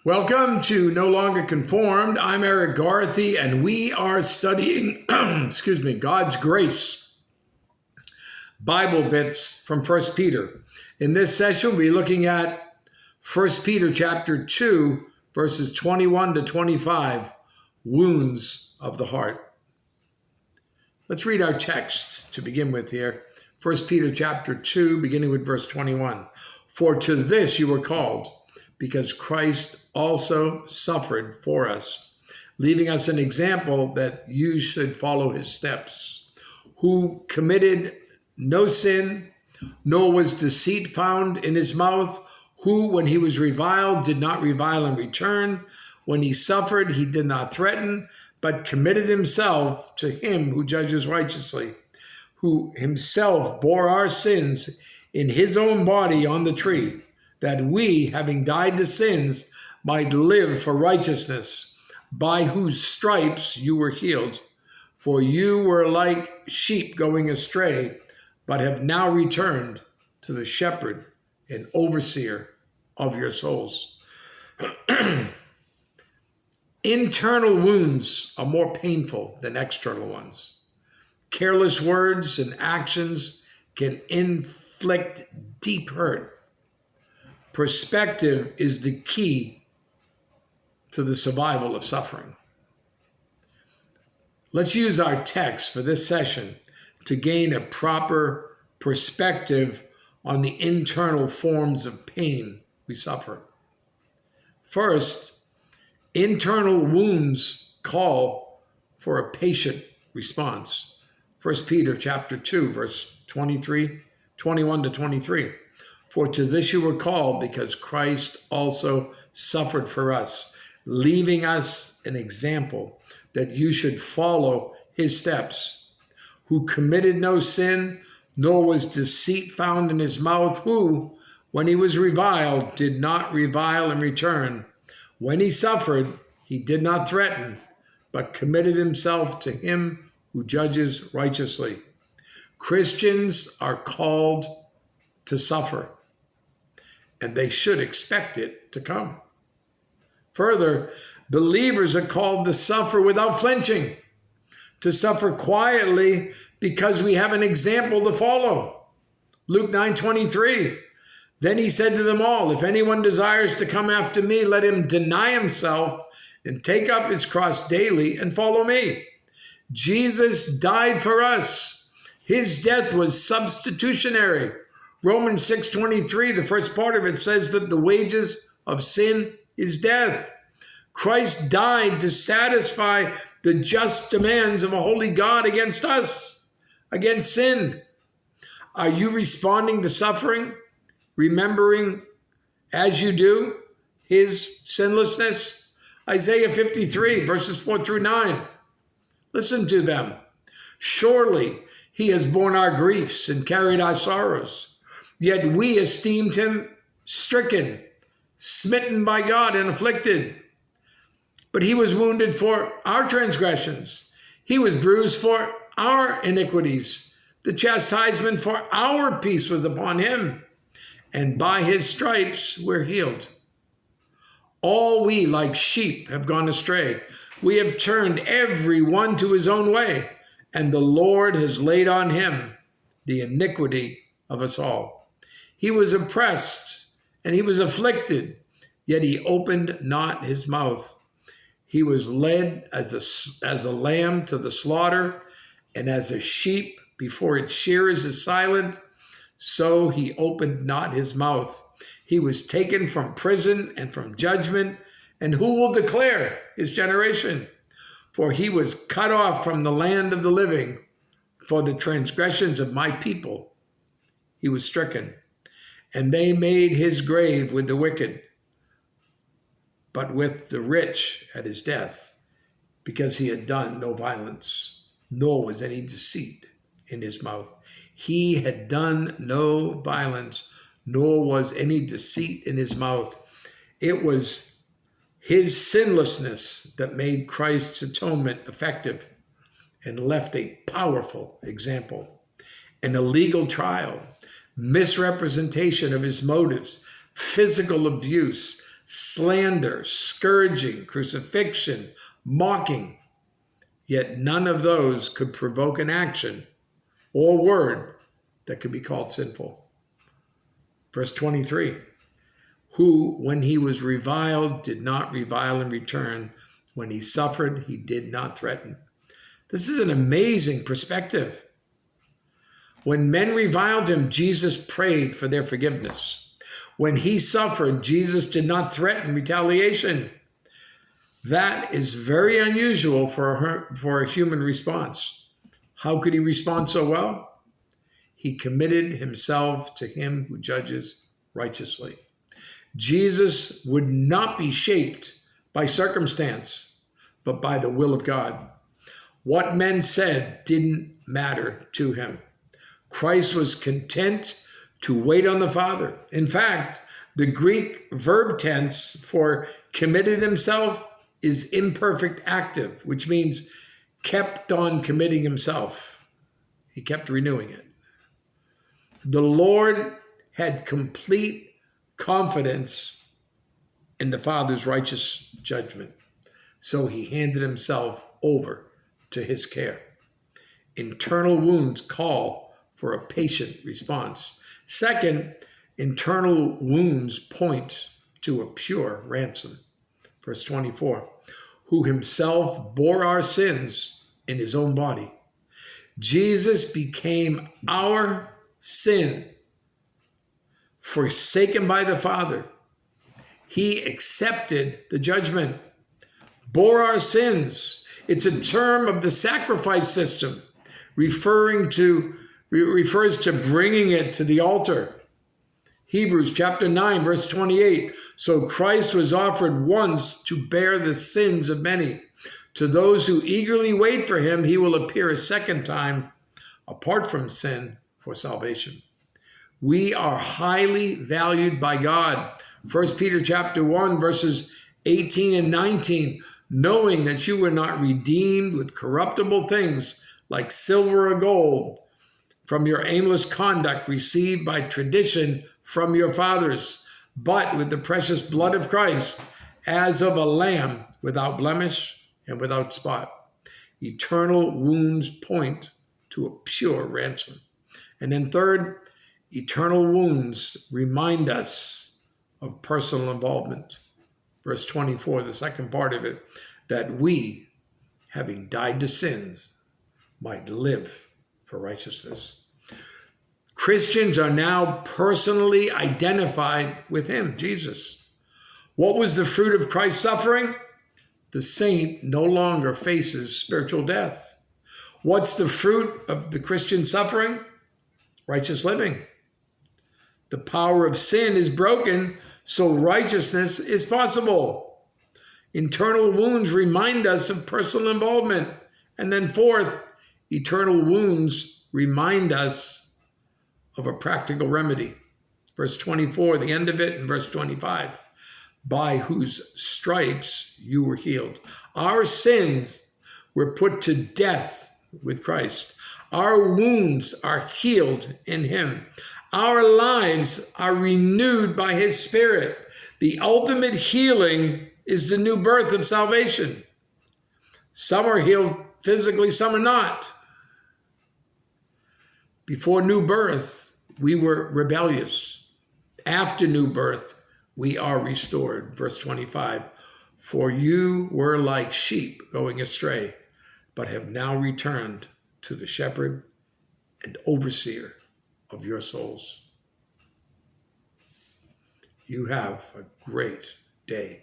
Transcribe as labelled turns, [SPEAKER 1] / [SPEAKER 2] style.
[SPEAKER 1] Welcome to No Longer Conformed. I'm Erik, Garthe, and we are studying, God's grace, Bible bits from 1 Peter. In this session, we'll be looking at 1 Peter chapter 2, verses 21 to 25, wounds of the heart. Let's read our text to begin with here. 1 Peter chapter 2, beginning with verse 21. For to this you were called, because Christ also suffered for us, leaving us an example that you should follow his steps, who committed no sin, nor was deceit found in his mouth, who, when he was reviled, did not revile in return. When he suffered, he did not threaten, but committed himself to him who judges righteously, who himself bore our sins in his own body on the tree, that we, having died to sins, might live for righteousness, by whose stripes you were healed. For you were like sheep going astray, but have now returned to the shepherd and overseer of your souls. Internal wounds are more painful than external ones. Careless words and actions can inflict deep hurt. Perspective is the key to the survival of suffering. Let's use our text for this session to gain a proper perspective on the internal forms of pain we suffer. First, internal wounds call for a patient response. 1 Peter chapter 2, verse 21 to 23. For to this you were called, because Christ also suffered for us, leaving us an example that you should follow his steps, who committed no sin, nor was deceit found in his mouth, who, when he was reviled, did not revile in return. When he suffered, he did not threaten, but committed himself to him who judges righteously. Christians are called to suffer, and they should expect it to come. Further, believers are called to suffer without flinching, to suffer quietly because we have an example to follow. Luke 9:23. Then he said to them all, if anyone desires to come after me, let him deny himself and take up his cross daily and follow me. Jesus died for us. His death was substitutionary. Romans 6:23, the first part of it says that the wages of sin is death. Christ died to satisfy the just demands of a holy God against us, against sin. Are you responding to suffering, remembering as you do his sinlessness? Isaiah 53, verses 4 through 9. Listen to them. Surely he has borne our griefs and carried our sorrows. Yet we esteemed him stricken, smitten by God, and afflicted. But he was wounded for our transgressions. He was bruised for our iniquities. The chastisement for our peace was upon him, and by his stripes we're healed. All we like sheep have gone astray. We have turned every one to his own way, and the Lord has laid on him the iniquity of us all. He was oppressed and he was afflicted, yet he opened not his mouth. He was led as a lamb to the slaughter, and as a sheep before its shearers is silent, so he opened not his mouth. He was taken from prison and from judgment, and who will declare his generation? For he was cut off from the land of the living. For the transgressions of my people he was stricken. And they made his grave with the wicked, but with the rich at his death, because he had done no violence, nor was any deceit in his mouth. He had done no violence, nor was any deceit in his mouth. It was his sinlessness that made Christ's atonement effective and left a powerful example. An illegal trial, misrepresentation of his motives, physical abuse, slander, scourging, crucifixion, mocking. Yet none of those could provoke an action or word that could be called sinful. Verse 23, who, when he was reviled, did not revile in return. When he suffered, he did not threaten. This is an amazing perspective. When men reviled him, Jesus prayed for their forgiveness. When he suffered, Jesus did not threaten retaliation. That is very unusual for a human response. How could he respond so well? He committed himself to him who judges righteously. Jesus would not be shaped by circumstance, but by the will of God. What men said didn't matter to him. Christ was content to wait on the Father. In fact, the Greek verb tense for committed himself is imperfect active, which means kept on committing himself. He kept renewing it. The Lord had complete confidence in the Father's righteous judgment, so he handed himself over to his care. Internal wounds call for a patient response. Second, internal wounds point to a pure ransom. Verse 24, who himself bore our sins in his own body. Jesus became our sin, forsaken by the Father. He accepted the judgment, bore our sins. It's a term of the sacrifice system, refers to bringing it to the altar. Hebrews chapter 9, verse 28. So Christ was offered once to bear the sins of many. To those who eagerly wait for him, he will appear a second time, apart from sin, for salvation. We are highly valued by God. 1 Peter chapter 1, verses 18 and 19. Knowing that you were not redeemed with corruptible things like silver or gold from your aimless conduct received by tradition from your fathers, but with the precious blood of Christ, as of a lamb without blemish and without spot. Eternal wounds point to a pure ransom. And then third, eternal wounds remind us of personal involvement. Verse 24, the second part of it, that we, having died to sins, might live for righteousness. Christians are now personally identified with him, Jesus. What was the fruit of Christ's suffering? The saint no longer faces spiritual death. What's the fruit of the Christian suffering? Righteous living. The power of sin is broken, so righteousness is possible. Internal wounds remind us of personal involvement. And then fourth, eternal wounds remind us of a practical remedy. Verse 24, the end of it, and verse 25, by whose stripes you were healed. Our sins were put to death with Christ. Our wounds are healed in him. Our lives are renewed by his Spirit. The ultimate healing is the new birth of salvation. Some are healed physically, some are not. Before new birth, we were rebellious. After new birth, we are restored. Verse 25, for you were like sheep going astray, but have now returned to the shepherd and overseer of your souls. You have a great day.